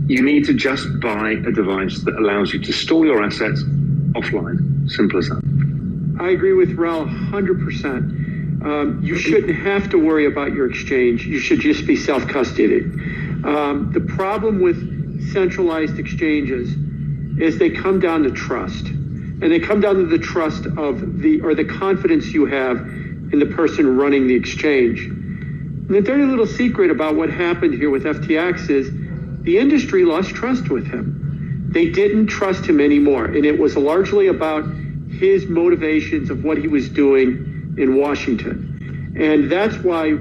You need to just buy a device that allows you to store your assets offline. Simple as that. I agree with Raoul 100%. You shouldn't have to worry about your exchange. You should just be self-custodied. The problem with centralized exchanges is they come down to trust. And they come down to the trust of the confidence you have in the person running the exchange. And the dirty little secret about what happened here with FTX is the industry lost trust with him. They didn't trust him anymore. And it was largely about his motivations of what he was doing in Washington. And that's why,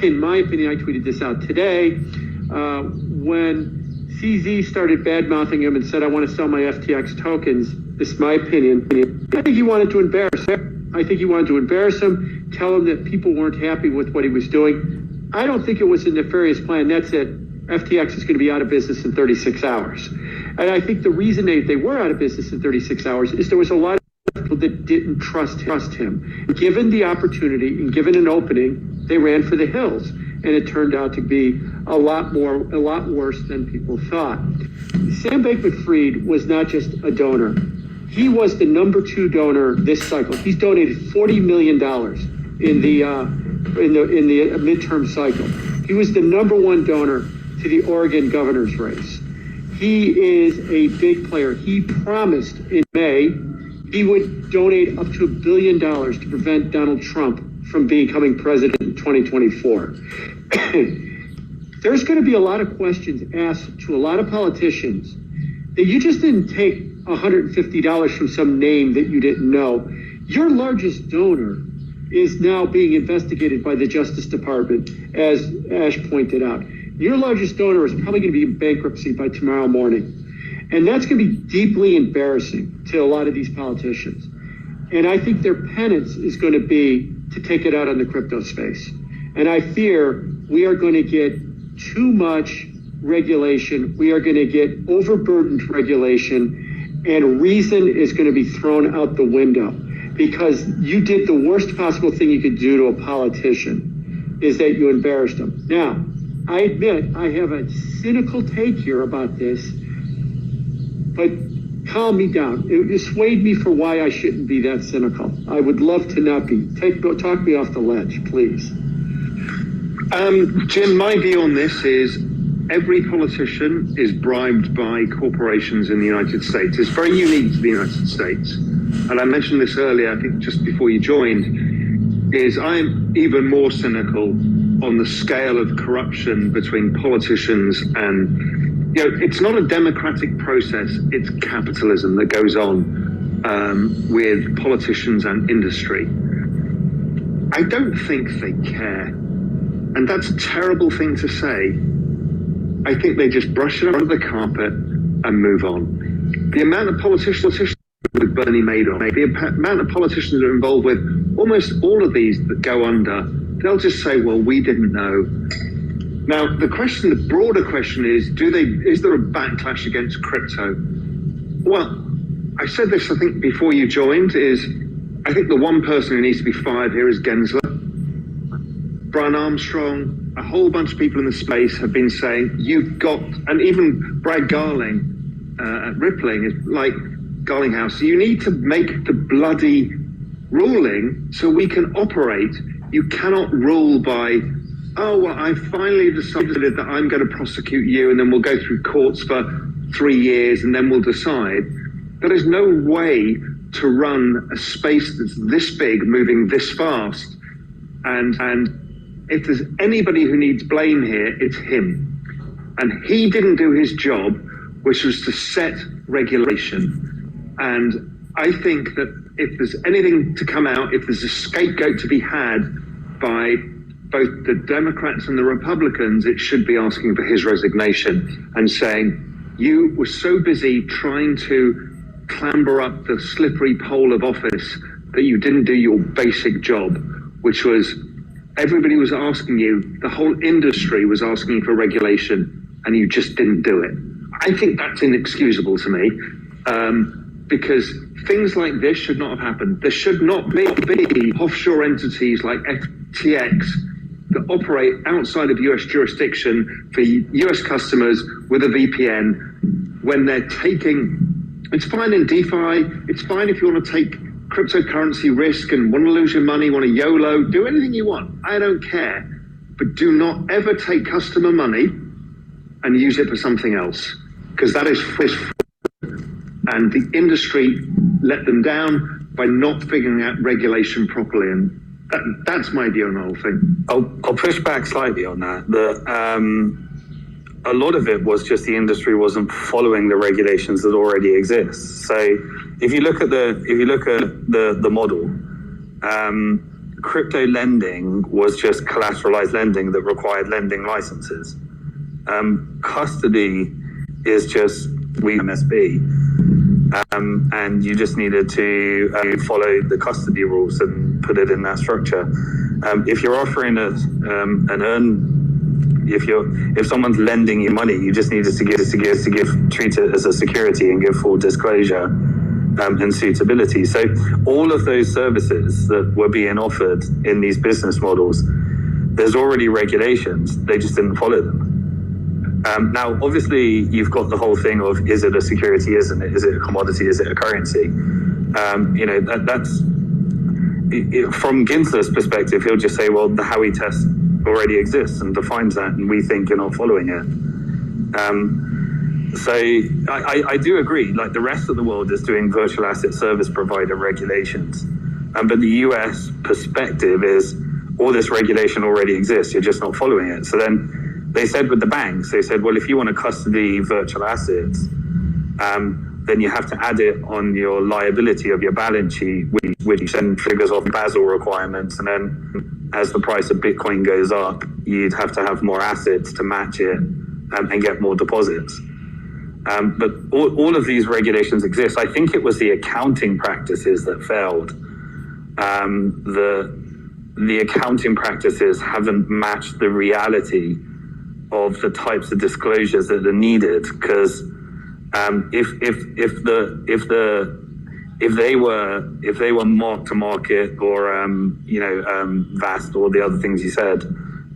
in my opinion, I tweeted this out today, when CZ started bad-mouthing him and said, I want to sell my FTX tokens, this is my opinion, I think he wanted to embarrass him. I think he wanted to embarrass him, tell him that people weren't happy with what he was doing. I don't think it was a nefarious plan. That's it. FTX is going to be out of business in 36 hours. And I think the reason they were out of business in 36 hours is there was a lot of people that didn't trust him. Given the opportunity and given an opening, they ran for the hills. And it turned out to be a lot worse than people thought. Sam Bankman-Fried was not just a donor. He was the number 2 donor this cycle. He's donated $40 million in the midterm cycle. He was the number 1 donor to the Oregon governor's race. He is a big player. He promised in May he would donate up to $1 billion to prevent Donald Trump from becoming president in 2024. There's going to be a lot of questions asked to a lot of politicians that you just didn't take $150 from some name that you didn't know. Your largest donor is now being investigated by the Justice Department, as Ash pointed out. Your largest donor is probably going to be in bankruptcy by tomorrow morning. And that's going to be deeply embarrassing to a lot of these politicians. And I think their penance is going to be to take it out on the crypto space. And I fear we are going to get too much regulation. We are going to get overburdened regulation, and reason is going to be thrown out the window, because you did the worst possible thing you could do to a politician, is that you embarrassed them. Now, I admit I have a cynical take here about this, but calm me down. It swayed me for why I shouldn't be that cynical. I would love to not be. Talk me off the ledge, please. Jim, my view on this is every politician is bribed by corporations in the United States. It's very unique to the United States. And I mentioned this earlier, I think just before you joined, is I'm even more cynical on the scale of corruption between politicians and, it's not a democratic process, it's capitalism that goes on with politicians and industry. I don't think they care. And that's a terrible thing to say. I think they just brush it under the carpet and move on. The amount of politicians with Bernie Madoff, the amount of politicians that are involved with almost all of these that go under, they'll just say, well, we didn't know. Now, the broader question is there a backlash against crypto? Well, I said this, I think, before you joined, I think the one person who needs to be fired here is Gensler. Brian Armstrong, a whole bunch of people in the space have been saying, and even Brad Garling at Rippling is like, Garlinghouse, you need to make the bloody ruling so we can operate. You cannot rule by, I finally decided that I'm going to prosecute you and then we'll go through courts for 3 years and then we'll decide. There is no way to run a space that's this big, moving this fast. And if there's anybody who needs blame here, it's him. And he didn't do his job, which was to set regulation. And I think that if there's anything to come out, if there's a scapegoat to be had by both the Democrats and the Republicans, it should be asking for his resignation and saying, you were so busy trying to clamber up the slippery pole of office that you didn't do your basic job, which was everybody was asking you, the whole industry was asking you for regulation, and you just didn't do it. I think that's inexcusable to me. Because things like this should not have happened. There should not be offshore entities like FTX that operate outside of US jurisdiction for US customers with a VPN when they're taking, it's fine in DeFi, it's fine if you want to take cryptocurrency risk and want to lose your money, want to YOLO, do anything you want. I don't care. But do not ever take customer money and use it for something else, because that is fish. And the industry let them down by not figuring out regulation properly. And that's my view on the whole thing. I'll push back slightly on that. A lot of it was just the industry wasn't following the regulations that already exist. So if you look at the model, crypto lending was just collateralized lending that required lending licenses. Custody is just MSB, and you just needed to follow the custody rules and put it in that structure. If you're offering if someone's lending you money, you just needed to treat it as a security and give full disclosure and suitability. So all of those services that were being offered in these business models, there's already regulations, they just didn't follow them. Now, obviously, you've got the whole thing of, is it a security, isn't it? Is it a commodity, is it a currency? That's from Ginsler's perspective, he'll just say, well, the Howey test already exists and defines that, and we think you're not following it. So I do agree, like the rest of the world is doing virtual asset service provider regulations. But the US perspective is all this regulation already exists, you're just not following it. So then they said with the banks, they said, well, if you want to custody virtual assets, then you have to add it on your liability of your balance sheet, which then triggers off Basel requirements. And then as the price of Bitcoin goes up, you'd have to have more assets to match it and get more deposits. But all of these regulations exist. I think it was the accounting practices that failed. The accounting practices haven't matched the reality of the types of disclosures that are needed, because if they were mark to market or vast, or the other things you said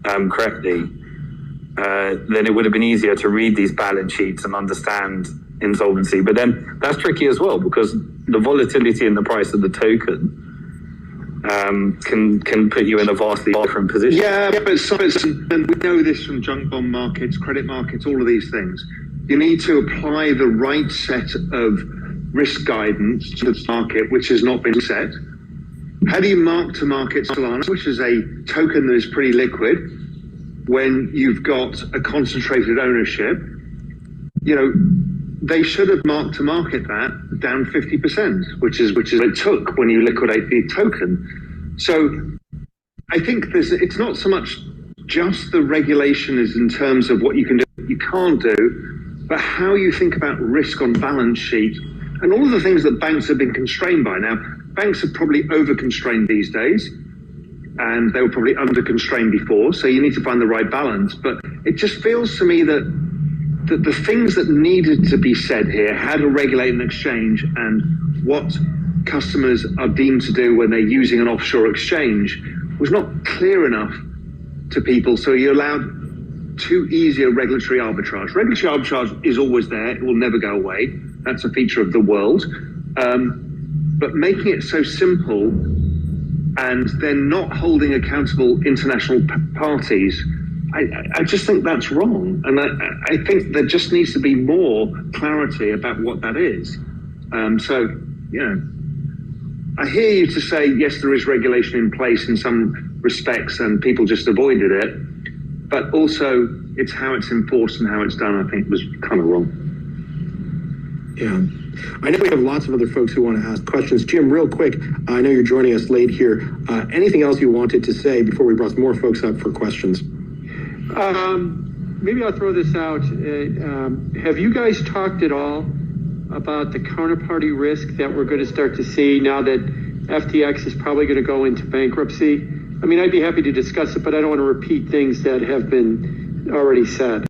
correctly, then it would have been easier to read these balance sheets and understand insolvency. But then that's tricky as well, because the volatility in the price of the token can put you in a vastly different position. Yeah, but and we know this from junk bond markets, credit markets, all of these things. You need to apply the right set of risk guidance to the market, which has not been set. How do you mark to market Solana, which is a token that is pretty liquid, when you've got a concentrated ownership? They should have marked to market that down 50%, which is what it took when you liquidate the token. So I think it's not so much just the regulation is in terms of what you can do, what you can't do, but how you think about risk on balance sheet and all of the things that banks have been constrained by. Now, banks are probably over-constrained these days, and they were probably under-constrained before, so you need to find the right balance. But it just feels to me that the things that needed to be said here, how to regulate an exchange and what customers are deemed to do when they're using an offshore exchange, was not clear enough to people, so you allowed too easy a regulatory arbitrage. Regulatory arbitrage is always there, it will never go away. That's a feature of the world. But making it so simple and then not holding accountable international parties, I just think that's wrong. And I think there just needs to be more clarity about what that is. I hear you to say, yes, there is regulation in place in some respects and people just avoided it. But also, it's how it's enforced and how it's done, I think, was kind of wrong. Yeah. I know we have lots of other folks who want to ask questions. Jim, real quick, I know you're joining us late here. Anything else you wanted to say before we brought more folks up for questions? Maybe I'll throw this out. Have you guys talked at all about the counterparty risk that we're going to start to see now that FTX is probably going to go into bankruptcy? I mean, I'd be happy to discuss it, but I don't want to repeat things that have been already said.